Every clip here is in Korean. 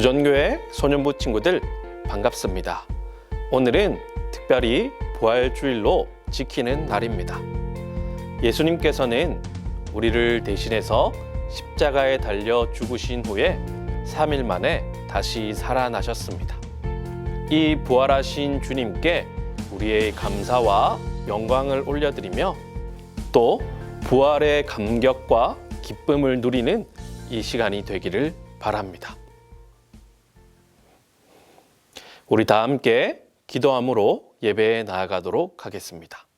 부전교회 소년부 친구들 반갑습니다. 오늘은 특별히 부활주일로 지키는 날입니다. 예수님께서는 우리를 대신해서 십자가에 달려 죽으신 후에 3일 만에 다시 살아나셨습니다. 이 부활하신 주님께 우리의 감사와 영광을 올려드리며 또 부활의 감격과 기쁨을 누리는 이 시간이 되기를 바랍니다. 우리 다 함께 기도함으로 예배에 나아가도록 하겠습니다.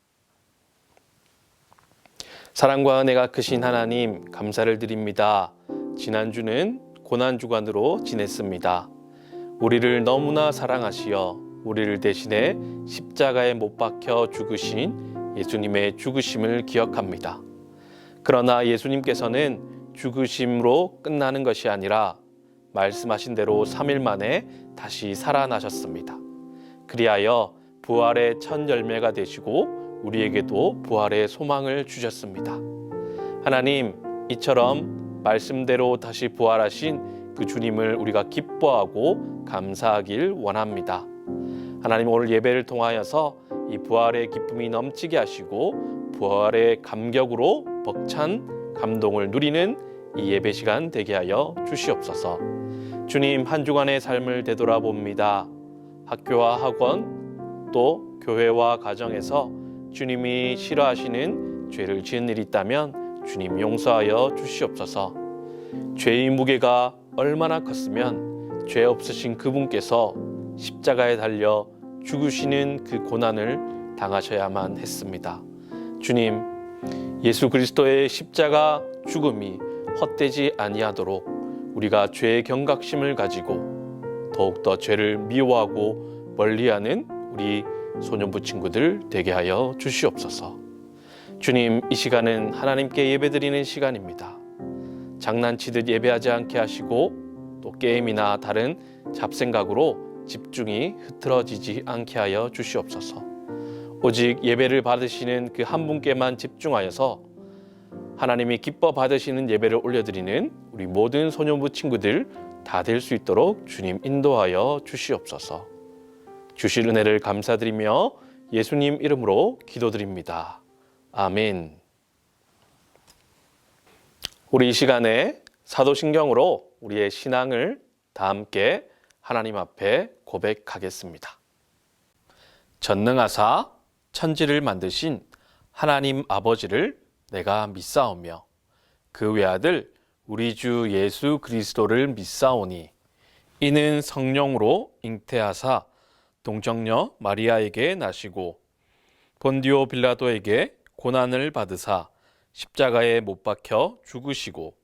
사랑과 은혜가 크신 하나님, 감사를 드립니다. 지난주는 고난주간으로 지냈습니다. 우리를 너무나 사랑하시어 우리를 대신해 십자가에 못 박혀 죽으신 예수님의 죽으심을 기억합니다. 그러나 예수님께서는 죽으심으로 끝나는 것이 아니라 말씀하신 대로 3일 만에 다시 살아나셨습니다. 그리하여 부활의 첫 열매가 되시고 우리에게도 부활의 소망을 주셨습니다. 하나님, 이처럼 말씀대로 다시 부활하신 그 주님을 우리가 기뻐하고 감사하길 원합니다. 하나님, 오늘 예배를 통하여서 이 부활의 기쁨이 넘치게 하시고 부활의 감격으로 벅찬 감동을 누리는 이 예배 시간 되게 하여 주시옵소서. 주님, 한 주간의 삶을 되돌아봅니다. 학교와 학원 또 교회와 가정에서 주님이 싫어하시는 죄를 지은 일이 있다면 주님 용서하여 주시옵소서. 죄의 무게가 얼마나 컸으면 죄 없으신 그분께서 십자가에 달려 죽으시는 그 고난을 당하셔야만 했습니다. 주님, 예수 그리스도의 십자가 죽음이 헛되지 아니하도록 우리가 죄의 경각심을 가지고 더욱더 죄를 미워하고 멀리하는 우리 소년부 친구들 되게 하여 주시옵소서. 주님, 이 시간은 하나님께 예배드리는 시간입니다. 장난치듯 예배하지 않게 하시고 또 게임이나 다른 잡생각으로 집중이 흐트러지지 않게 하여 주시옵소서. 오직 예배를 받으시는 그 한 분께만 집중하여서 하나님이 기뻐 받으시는 예배를 올려드리는 우리 모든 소년부 친구들 다 될 수 있도록 주님 인도하여 주시옵소서. 주실 은혜를 감사드리며 예수님 이름으로 기도드립니다. 아멘. 우리 이 시간에 사도신경으로 우리의 신앙을 다 함께 하나님 앞에 고백하겠습니다. 전능하사 천지를 만드신 하나님 아버지를 내가 믿사오며 그 외아들 우리 주 예수 그리스도를 믿사오니 이는 성령으로 잉태하사 동정녀 마리아에게 나시고 본디오 빌라도에게 고난을 받으사 십자가에 못 박혀 죽으시고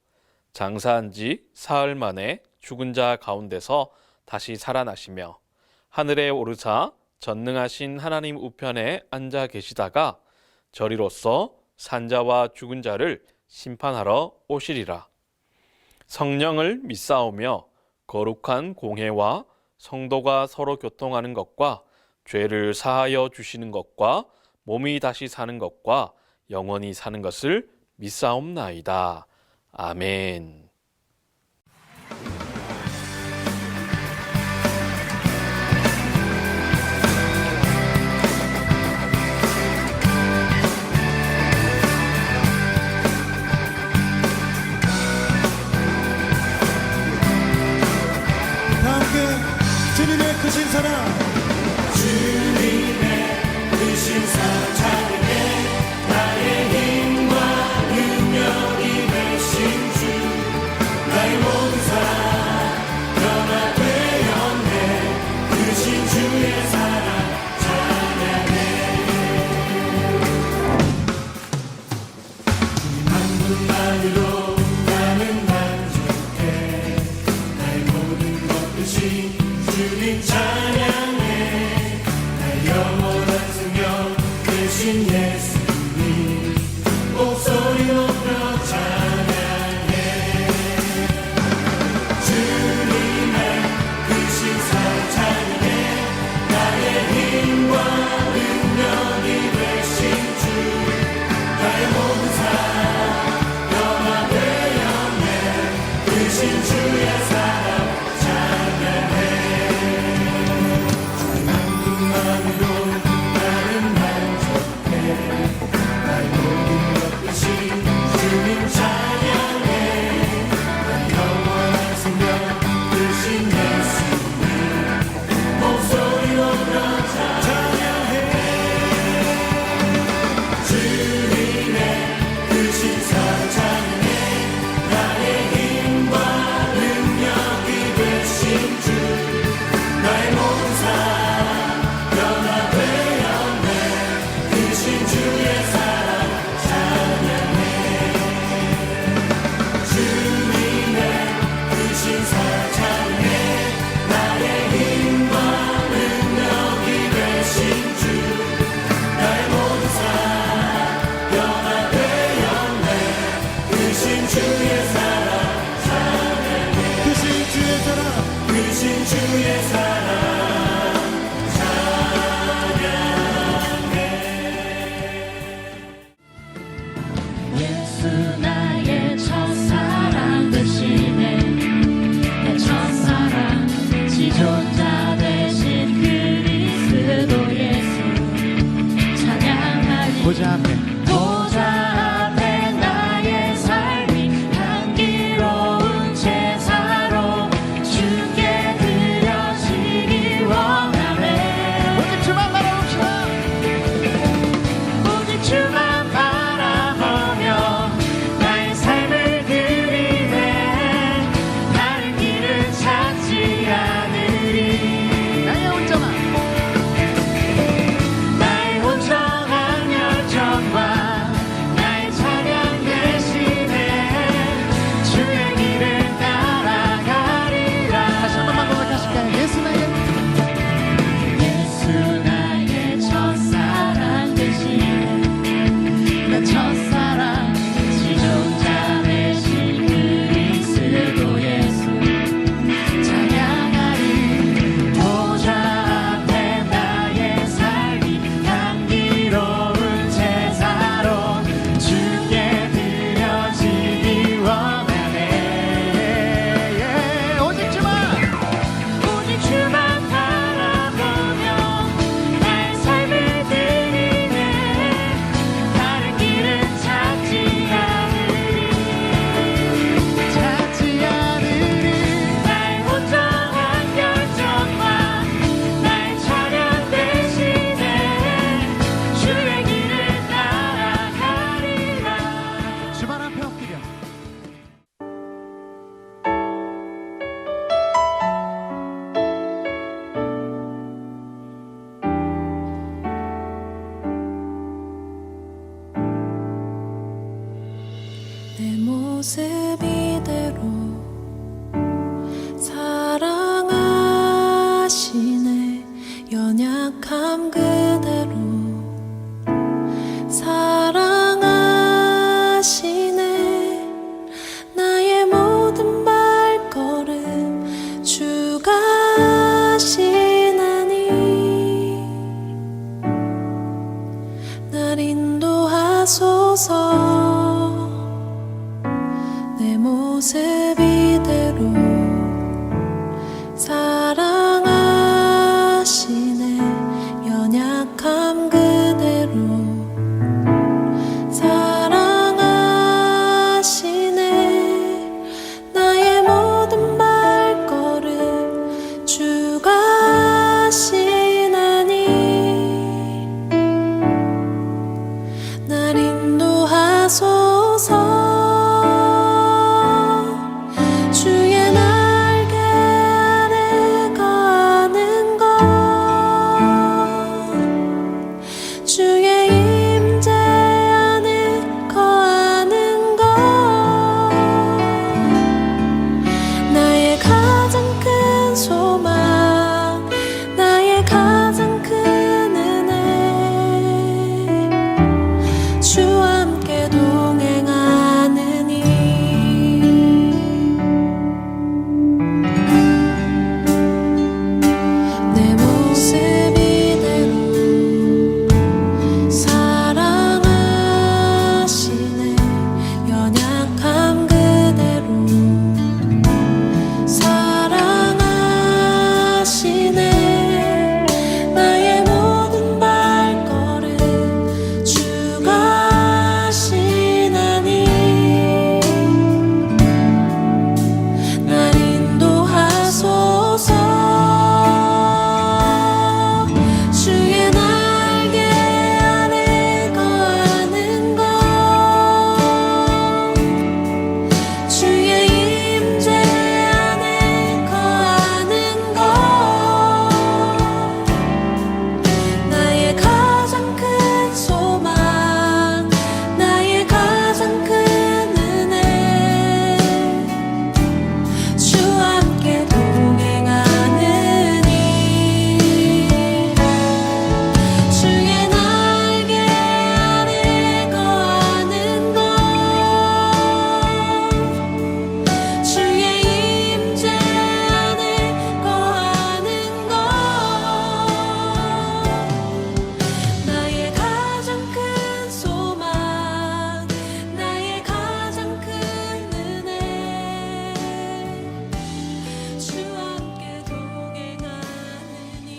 장사한 지 사흘 만에 죽은 자 가운데서 다시 살아나시며 하늘에 오르사 전능하신 하나님 우편에 앉아 계시다가 저리로서 산자와 죽은 자를 심판하러 오시리라. 성령을 믿사오며 거룩한 공회와 성도가 서로 교통하는 것과 죄를 사하여 주시는 것과 몸이 다시 사는 것과 영원히 사는 것을 믿사옵나이다. 아멘. 주님의 크신 사랑, 주님의 크신 사랑 찬양해. 나의 힘과 능력이 되신 주 모습 이대로 사랑하시네. 연약함 그대로 사랑하시네. 나의 모든 발걸음 주가 하시나니 날 인도하소서. 내 모습 이대로 사랑하시네. 연약함 그대로 사랑하시네. 나의 모든 발걸음 주가 하시나니 날 인도하소서. 주의 날개 아래 거하는 것, 주의 임재 안에 거하는 것, 나의 가장 큰 소망, 나의 가장 큰 은혜, 주와 함께 동행하느니 내 모습 이대로 사랑하시네. 연약함 그대로 사랑하시네. 나의 모든 발걸음 주가 하시나니 날 인도하소서. 주의 날개 아래 거하는 것, 주의 임재 안에 거하는 것, 나의 가장 큰 소망, 나의 가장 큰 은혜, 주와 함께 동행하느니 주의 날개 아래 거하는 것, 주의 임재 안에 거하는 것, 나의 가장 큰 소망, 나의 가장 큰 은혜, 주와 함께 동행하느니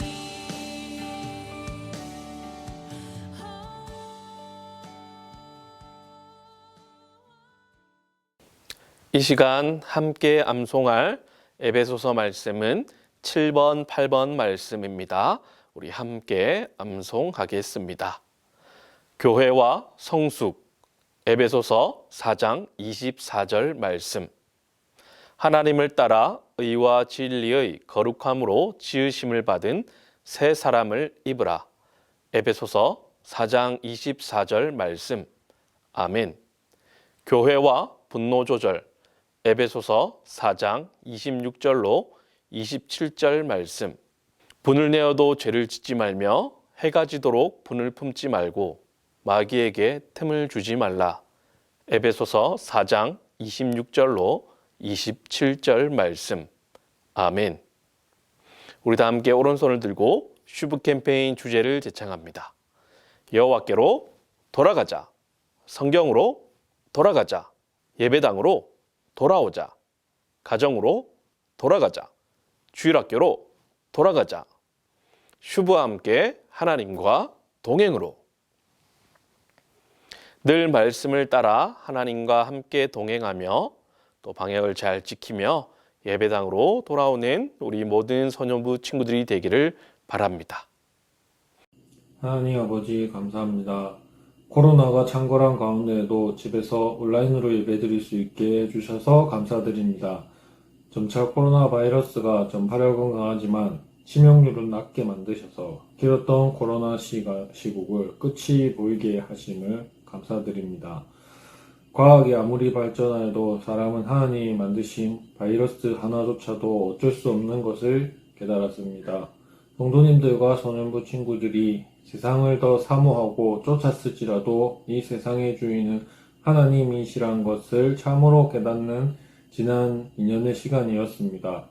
이 시간 함께 암송할 에베소서 말씀은 7번, 8번 말씀입니다. 우리 함께 암송하겠습니다. 교회와 성숙, 에베소서 4장 24절 말씀. 하나님을 따라 의와 진리의 거룩함으로 지으심을 받은 새 사람을 입으라. 에베소서 4장 24절 말씀. 아멘. 교회와 분노 조절. 에베소서 4장 26절로 27절 말씀. 분을 내어도 죄를 짓지 말며 해가 지도록 분을 품지 말고 마귀에게 틈을 주지 말라. 에베소서 4장 26절로 27절 말씀. 아멘. 우리 다 함께 오른손을 들고 슈브 캠페인 주제를 제창합니다. 여호와께로 돌아가자. 성경으로 돌아가자. 예배당으로 돌아오자. 가정으로 돌아가자. 주일학교로 돌아가자. 슈브와 함께 하나님과 동행으로. 늘 말씀을 따라 하나님과 함께 동행하며 또 방향을 잘 지키며 예배당으로 돌아오는 우리 모든 소년부 친구들이 되기를 바랍니다. 하나님 아버지 감사합니다. 코로나가 창궐한 가운데에도 집에서 온라인으로 예배드릴 수 있게 해주셔서 감사드립니다. 점차 코로나 바이러스가 전파력은 강하지만 치명률은 낮게 만드셔서 길었던 코로나 시국을 끝이 보이게 하심을 감사드립니다. 과학이 아무리 발전하여도 사람은 하나님이 만드신 바이러스 하나조차도 어쩔 수 없는 것을 깨달았습니다. 성도님들과 소년부 친구들이 세상을 더 사모하고 쫓았을지라도 이 세상의 주인은 하나님이시란 것을 참으로 깨닫는 지난 2년의 시간이었습니다.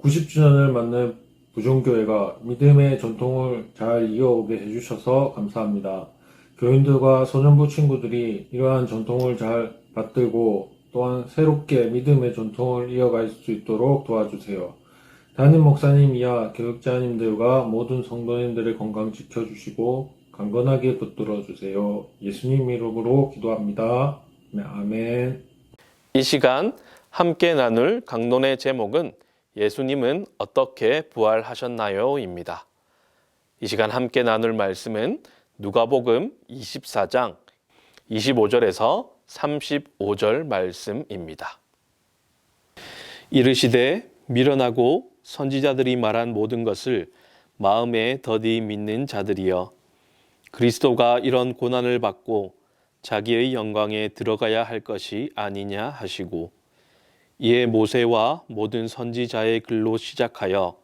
90주년을 맞는 부종교회가 믿음의 전통을 잘 이어오게 해주셔서 감사합니다. 교인들과 소년부 친구들이 이러한 전통을 잘 받들고 또한 새롭게 믿음의 전통을 이어갈 수 있도록 도와주세요. 담임 목사님 이하 교육자님들과 모든 성도님들의 건강 지켜주시고 강건하게 붙들어 주세요. 예수님 이름으로 기도합니다. 아멘. 이 시간 함께 나눌 강론의 제목은 예수님은 어떻게 부활하셨나요? 입니다. 이 시간 함께 나눌 말씀은 누가복음 24장 25절에서 35절 말씀입니다. 이르시되 미련하고 선지자들이 말한 모든 것을 마음에 더디 믿는 자들이여, 그리스도가 이런 고난을 받고 자기의 영광에 들어가야 할 것이 아니냐 하시고, 이에 모세와 모든 선지자의 글로 시작하여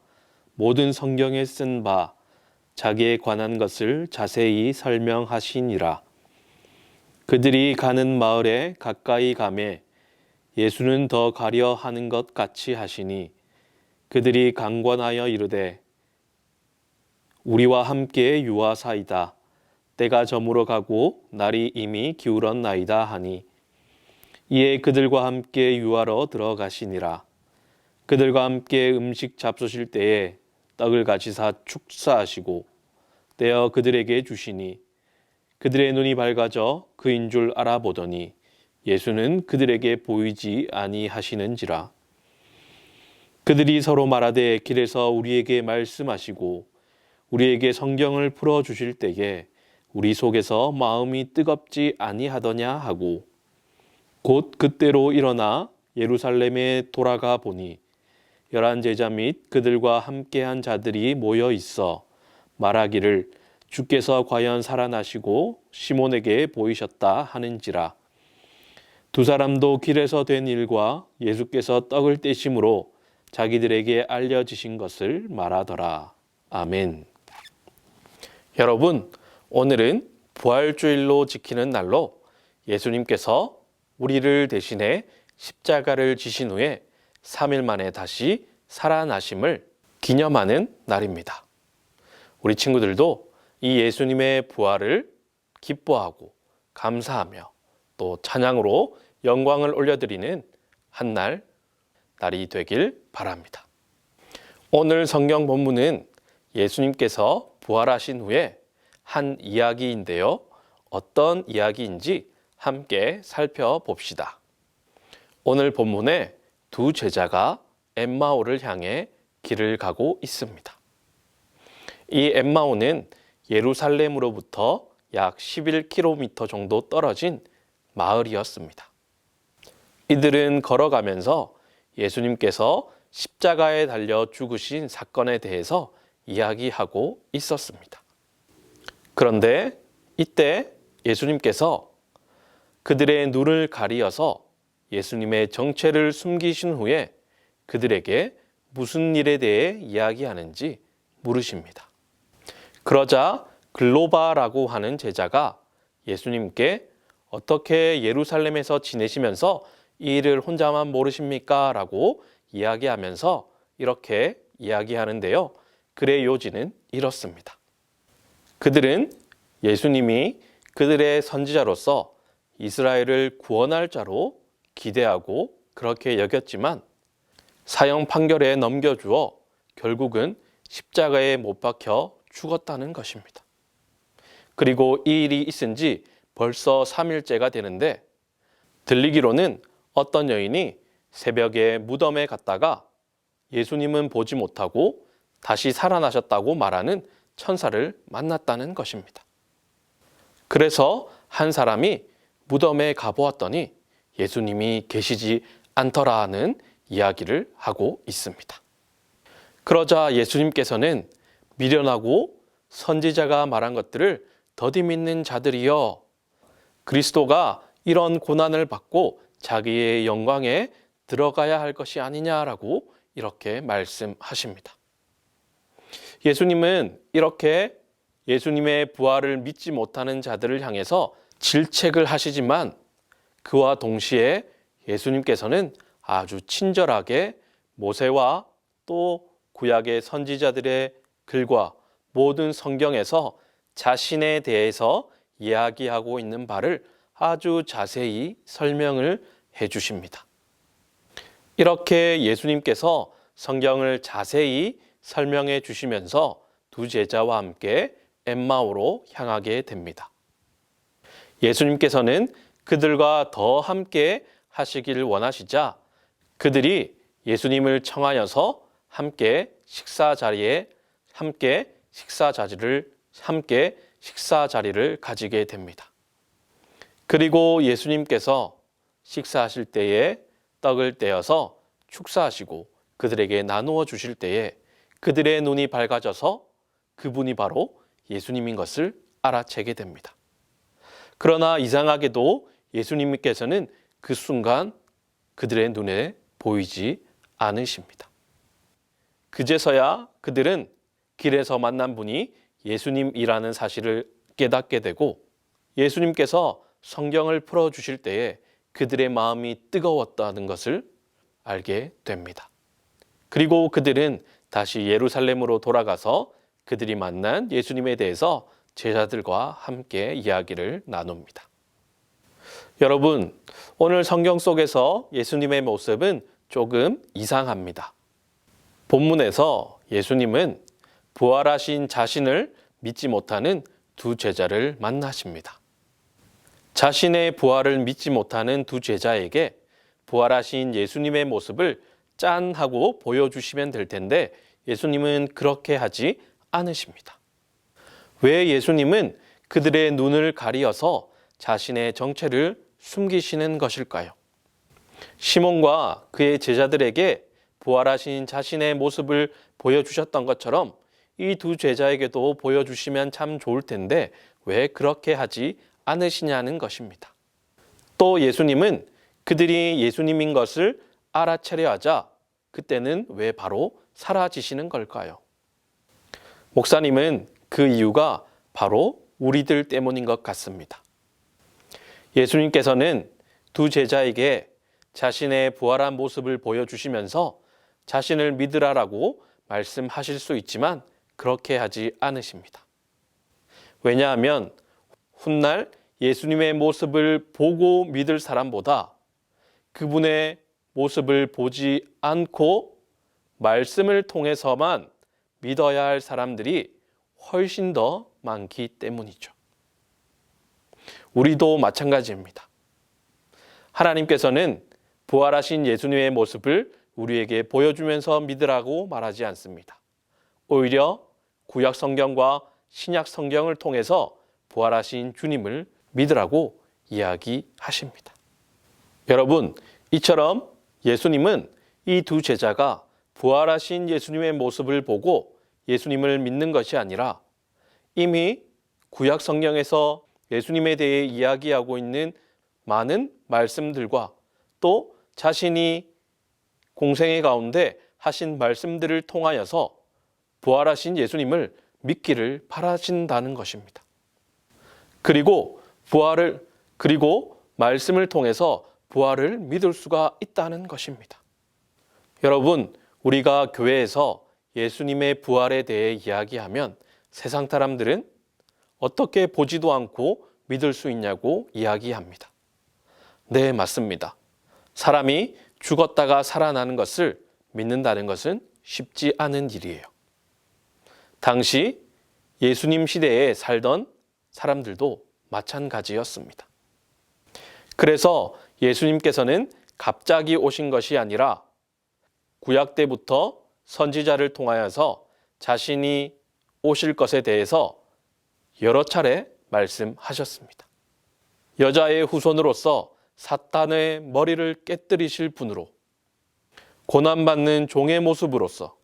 모든 성경에 쓴 바 자기에 관한 것을 자세히 설명하시니라. 그들이 가는 마을에 가까이 가매 예수는 더 가려 하는 것 같이 하시니, 그들이 강권하여 이르되 우리와 함께 유하사이다. 때가 저물어 가고 날이 이미 기울었나이다 하니, 이에 그들과 함께 유하러 들어가시니라. 그들과 함께 음식 잡수실 때에 떡을 가지사 축사하시고 떼어 그들에게 주시니, 그들의 눈이 밝아져 그인 줄 알아보더니 예수는 그들에게 보이지 아니하시는지라. 그들이 서로 말하되 길에서 우리에게 말씀하시고 우리에게 성경을 풀어 주실 때에 우리 속에서 마음이 뜨겁지 아니하더냐 하고, 곧 그때로 일어나 예루살렘에 돌아가 보니 11 제자 및 그들과 함께한 자들이 모여 있어 말하기를 주께서 과연 살아나시고 시몬에게 보이셨다 하는지라. 두 사람도 길에서 된 일과 예수께서 떡을 떼심으로 자기들에게 알려지신 것을 말하더라. 아멘. 여러분, 오늘은 부활주일로 지키는 날로 예수님께서 우리를 대신해 십자가를 지신 후에 3일 만에 다시 살아나심을 기념하는 날입니다. 우리 친구들도 이 예수님의 부활을 기뻐하고 감사하며 또 찬양으로 영광을 올려드리는 날이 되길 바랍니다. 오늘 성경 본문은 예수님께서 부활하신 후에 한 이야기인데요. 어떤 이야기인지 함께 살펴봅시다. 오늘 본문에 두 제자가 엠마오를 향해 길을 가고 있습니다. 이 엠마오는 예루살렘으로부터 약 11km 정도 떨어진 마을이었습니다. 이들은 걸어가면서 예수님께서 십자가에 달려 죽으신 사건에 대해서 이야기하고 있었습니다. 그런데 이때 예수님께서 그들의 눈을 가리어서 예수님의 정체를 숨기신 후에 그들에게 무슨 일에 대해 이야기하는지 물으십니다. 그러자 글로바라고 하는 제자가 예수님께 어떻게 예루살렘에서 지내시면서 이 일을 혼자만 모르십니까? 라고 이야기하면서 이렇게 이야기하는데요. 글의 요지는 이렇습니다. 그들은 예수님이 그들의 선지자로서 이스라엘을 구원할 자로 기대하고 그렇게 여겼지만 사형 판결에 넘겨주어 결국은 십자가에 못 박혀 죽었다는 것입니다. 그리고 이 일이 있은 지 벌써 3일째가 되는데 들리기로는 어떤 여인이 새벽에 무덤에 갔다가 예수님은 보지 못하고 다시 살아나셨다고 말하는 천사를 만났다는 것입니다. 그래서 한 사람이 무덤에 가보았더니 예수님이 계시지 않더라는 이야기를 하고 있습니다. 그러자 예수님께서는 미련하고 선지자가 말한 것들을 더디 믿는 자들이여, 그리스도가 이런 고난을 받고 자기의 영광에 들어가야 할 것이 아니냐라고 이렇게 말씀하십니다. 예수님은 이렇게 예수님의 부활을 믿지 못하는 자들을 향해서 질책을 하시지만 그와 동시에 예수님께서는 아주 친절하게 모세와 또 구약의 선지자들의 글과 모든 성경에서 자신에 대해서 이야기하고 있는 바를 아주 자세히 설명을 해 주십니다. 이렇게 예수님께서 성경을 자세히 설명해 주시면서 두 제자와 함께 엠마오로 향하게 됩니다. 예수님께서는 그들과 더 함께 하시기를 원하시자 그들이 예수님을 청하여서 함께 식사 자리를 가지게 됩니다. 그리고 예수님께서 식사하실 때에 떡을 떼어서 축사하시고 그들에게 나누어 주실 때에 그들의 눈이 밝아져서 그분이 바로 예수님인 것을 알아채게 됩니다. 그러나 이상하게도 예수님께서는 그 순간 그들의 눈에 보이지 않으십니다. 그제서야 그들은 길에서 만난 분이 예수님이라는 사실을 깨닫게 되고 예수님께서 성경을 풀어주실 때에 그들의 마음이 뜨거웠다는 것을 알게 됩니다. 그리고 그들은 다시 예루살렘으로 돌아가서 그들이 만난 예수님에 대해서 제자들과 함께 이야기를 나눕니다. 여러분, 오늘 성경 속에서 예수님의 모습은 조금 이상합니다. 본문에서 예수님은 부활하신 자신을 믿지 못하는 두 제자를 만나십니다. 자신의 부활을 믿지 못하는 두 제자에게 부활하신 예수님의 모습을 짠 하고 보여주시면 될 텐데 예수님은 그렇게 하지 않으십니다. 왜 예수님은 그들의 눈을 가리어서 자신의 정체를 숨기시는 것일까요? 시몬과 그의 제자들에게 부활하신 자신의 모습을 보여주셨던 것처럼 이 두 제자에게도 보여주시면 참 좋을 텐데 왜 그렇게 하지 않으시냐는 것입니다. 또 예수님은 그들이 예수님인 것을 알아채려 하자 그때는 왜 바로 사라지시는 걸까요? 목사님은 그 이유가 바로 우리들 때문인 것 같습니다. 예수님께서는 두 제자에게 자신의 부활한 모습을 보여주시면서 자신을 믿으라라고 말씀하실 수 있지만 그렇게 하지 않으십니다. 왜냐하면 훗날 예수님의 모습을 보고 믿을 사람보다 그분의 모습을 보지 않고 말씀을 통해서만 믿어야 할 사람들이 훨씬 더 많기 때문이죠. 우리도 마찬가지입니다. 하나님께서는 부활하신 예수님의 모습을 우리에게 보여주면서 믿으라고 말하지 않습니다. 오히려 구약 성경과 신약 성경을 통해서 부활하신 주님을 믿으라고 이야기하십니다. 여러분, 이처럼 예수님은 이 두 제자가 부활하신 예수님의 모습을 보고 예수님을 믿는 것이 아니라 이미 구약 성경에서 예수님에 대해 이야기하고 있는 많은 말씀들과 또 자신이 공생애 가운데 하신 말씀들을 통하여서 부활하신 예수님을 믿기를 바라신다는 것입니다. 그리고 말씀을 통해서 부활을 믿을 수가 있다는 것입니다. 여러분, 우리가 교회에서 예수님의 부활에 대해 이야기하면 세상 사람들은 어떻게 보지도 않고 믿을 수 있냐고 이야기합니다. 네, 맞습니다. 사람이 죽었다가 살아나는 것을 믿는다는 것은 쉽지 않은 일이에요. 당시 예수님 시대에 살던 사람들도 마찬가지였습니다. 그래서 예수님께서는 갑자기 오신 것이 아니라 구약 때부터 선지자를 통하여서 자신이 오실 것에 대해서 여러 차례 말씀하셨습니다. 여자의 후손으로서 사탄의 머리를 깨뜨리실 분으로, 고난받는 종의 모습으로서,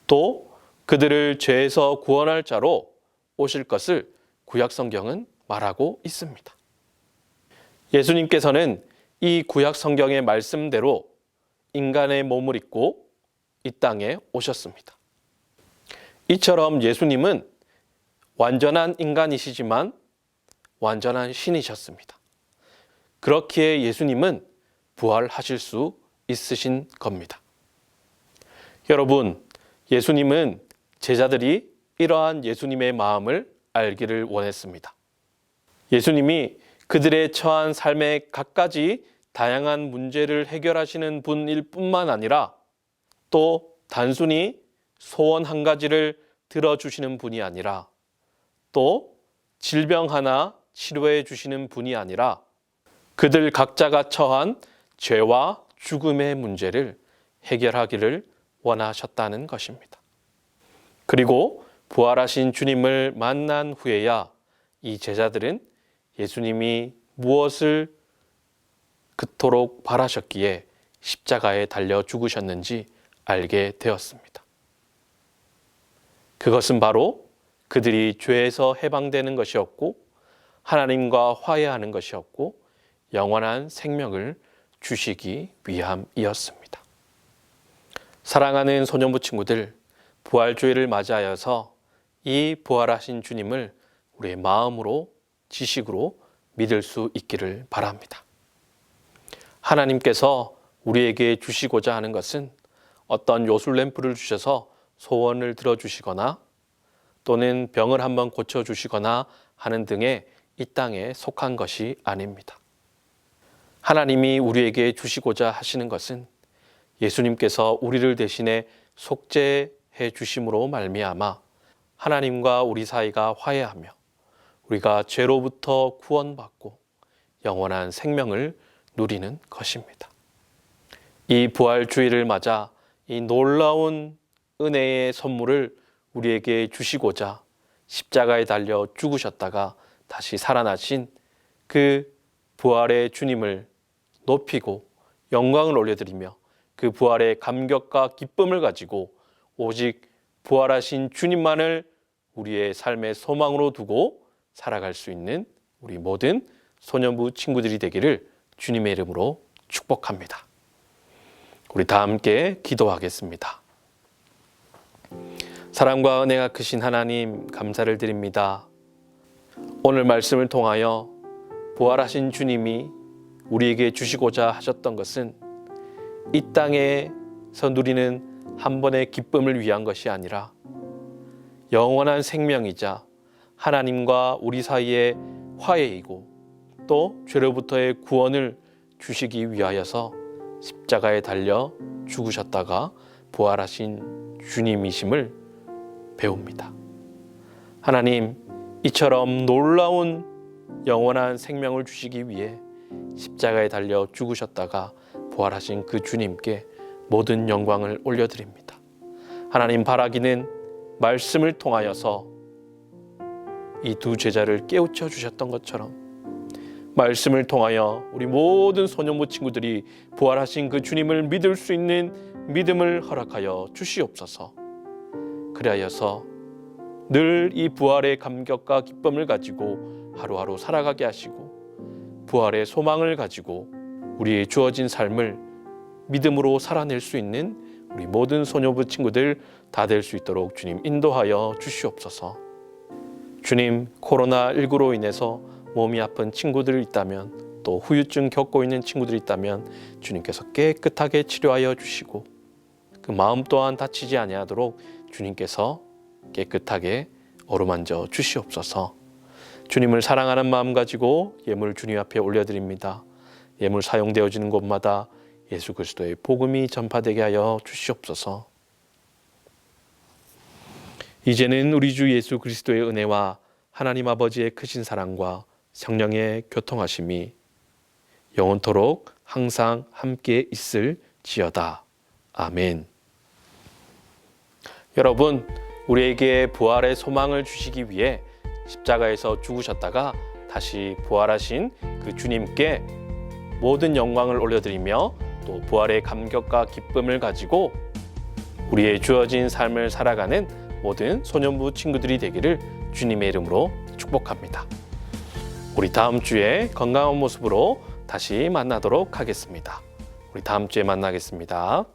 또 그들을 죄에서 구원할 자로 오실 것을 구약 성경은 말하고 있습니다. 예수님께서는 이 구약 성경의 말씀대로 인간의 몸을 입고 이 땅에 오셨습니다. 이처럼 예수님은 완전한 인간이시지만 완전한 신이셨습니다. 그렇기에 예수님은 부활하실 수 있으신 겁니다. 여러분, 예수님은 제자들이 이러한 예수님의 마음을 알기를 원했습니다. 예수님이 그들의 처한 삶의 갖가지 다양한 문제를 해결하시는 분일 뿐만 아니라 또 단순히 소원 한 가지를 들어주시는 분이 아니라 또 질병 하나 치료해 주시는 분이 아니라 그들 각자가 처한 죄와 죽음의 문제를 해결하기를 원하셨다는 것입니다. 그리고 부활하신 주님을 만난 후에야 이 제자들은 예수님이 무엇을 그토록 바라셨기에 십자가에 달려 죽으셨는지 알게 되었습니다. 그것은 바로 그들이 죄에서 해방되는 것이었고 하나님과 화해하는 것이었고 영원한 생명을 주시기 위함이었습니다. 사랑하는 소년부 친구들, 부활주일을 맞이하여서 이 부활하신 주님을 우리의 마음으로 지식으로 믿을 수 있기를 바랍니다. 하나님께서 우리에게 주시고자 하는 것은 어떤 요술램프를 주셔서 소원을 들어주시거나 또는 병을 한번 고쳐주시거나 하는 등의 이 땅에 속한 것이 아닙니다. 하나님이 우리에게 주시고자 하시는 것은 예수님께서 우리를 대신에 속죄해 주심으로 말미암아 하나님과 우리 사이가 화해하며 우리가 죄로부터 구원받고 영원한 생명을 누리는 것입니다. 이 부활주일을 맞아 이 놀라운 은혜의 선물을 우리에게 주시고자 십자가에 달려 죽으셨다가 다시 살아나신 그 부활의 주님을 높이고 영광을 올려드리며 그 부활의 감격과 기쁨을 가지고 오직 부활하신 주님만을 우리의 삶의 소망으로 두고 살아갈 수 있는 우리 모든 소년부 친구들이 되기를 주님의 이름으로 축복합니다. 우리 다 함께 기도하겠습니다. 사랑과 은혜가 크신 하나님, 감사를 드립니다. 오늘 말씀을 통하여 부활하신 주님이 우리에게 주시고자 하셨던 것은 이 땅에서 누리는 한 번의 기쁨을 위한 것이 아니라 영원한 생명이자 하나님과 우리 사이의 화해이고 또 죄로부터의 구원을 주시기 위하여서 십자가에 달려 죽으셨다가 부활하신 주님이심을 배웁니다. 하나님, 이처럼 놀라운 영원한 생명을 주시기 위해 십자가에 달려 죽으셨다가 부활하신 그 주님께 모든 영광을 올려드립니다. 하나님, 바라기는 말씀을 통하여서 이 두 제자를 깨우쳐 주셨던 것처럼 말씀을 통하여 우리 모든 소년부 친구들이 부활하신 그 주님을 믿을 수 있는 믿음을 허락하여 주시옵소서. 그리하여서 늘 이 부활의 감격과 기쁨을 가지고 하루하루 살아가게 하시고 부활의 소망을 가지고 우리의 주어진 삶을 믿음으로 살아낼 수 있는 우리 모든 소년부 친구들 다 될 수 있도록 주님 인도하여 주시옵소서. 주님, 코로나19로 인해서 몸이 아픈 친구들이 있다면 또 후유증 겪고 있는 친구들이 있다면 주님께서 깨끗하게 치료하여 주시고 그 마음 또한 다치지 아니하도록 주님께서 깨끗하게 어루만져 주시옵소서. 주님을 사랑하는 마음 가지고 예물 주님 앞에 올려드립니다. 예물 사용되어지는 곳마다 예수 그리스도의 복음이 전파되게 하여 주시옵소서. 이제는 우리 주 예수 그리스도의 은혜와 하나님 아버지의 크신 사랑과 성령의 교통하심이 영원토록 항상 함께 있을지어다. 아멘. 여러분, 우리에게 부활의 소망을 주시기 위해 십자가에서 죽으셨다가 다시 부활하신 그 주님께 모든 영광을 올려드리며 또 부활의 감격과 기쁨을 가지고 우리의 주어진 삶을 살아가는 모든 소년부 친구들이 되기를 주님의 이름으로 축복합니다. 우리 다음 주에 건강한 모습으로 다시 만나도록 하겠습니다. 우리 다음 주에 만나겠습니다.